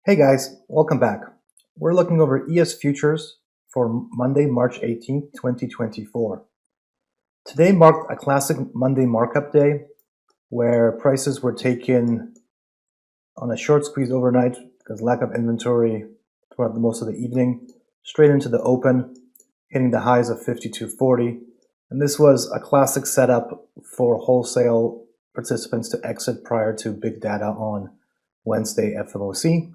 Hey guys, welcome back. We're looking over ES futures for Monday, March 18th, 2024. Today marked a classic Monday markup day where prices were taken on a short squeeze overnight because lack of inventory throughout most of the evening, straight into the open, hitting the highs of 52.40. And this was a classic setup for wholesale participants to exit prior to big data on Wednesday FOMC.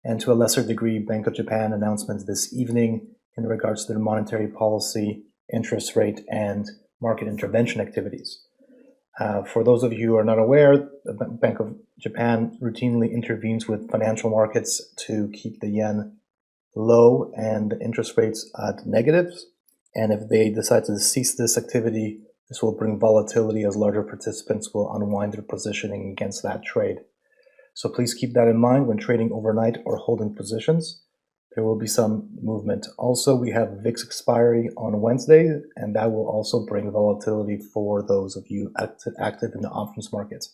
And to a lesser degree, Bank of Japan announcements this evening in regards to their monetary policy, interest rate, and market intervention activities. For those of you who are not aware, the Bank of Japan routinely intervenes with financial markets to keep the yen low and the interest rates at negatives. And if they decide to cease this activity, this will bring volatility as larger participants will unwind their positioning against that trade. So please keep that in mind when trading overnight or holding positions. There will be some movement. Also, we have VIX expiry on Wednesday, and that will also bring volatility for those of you active in the options market.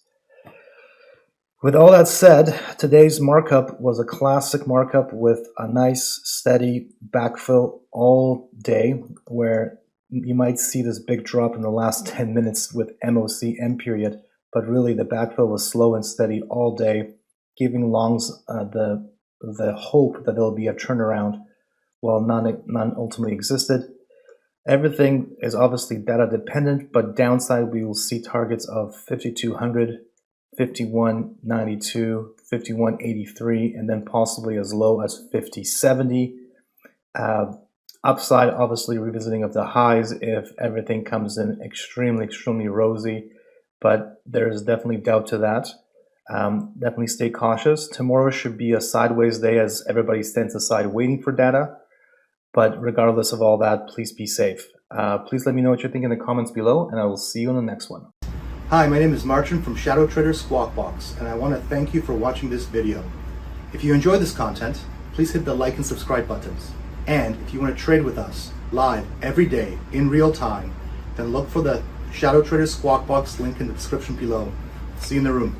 With all that said, today's markup was a classic markup with a nice steady backfill all day, where you might see this big drop in the last 10 minutes with MOC M period, but really the backfill was slow and steady all day, giving longs the hope that there'll be a turnaround while none ultimately existed. Everything is obviously data dependent, but downside we will see targets of 5200, 5192, 5183, and then possibly as low as 5070. Upside, obviously revisiting of the highs if everything comes in extremely rosy, but there is definitely doubt to that. Definitely stay cautious. Tomorrow should be a sideways day as everybody stands aside waiting for data. But regardless of all that, please be safe. Please let me know what you think in the comments below, and I will see you on the next one. Hi, my name is Martin from ShadowTrader SquawkBox, and I want to thank you for watching this video. If you enjoy this content, please hit the like and subscribe buttons. And if you want to trade with us live every day in real time, then look for the ShadowTrader SquawkBox link in the description below. See you in the room.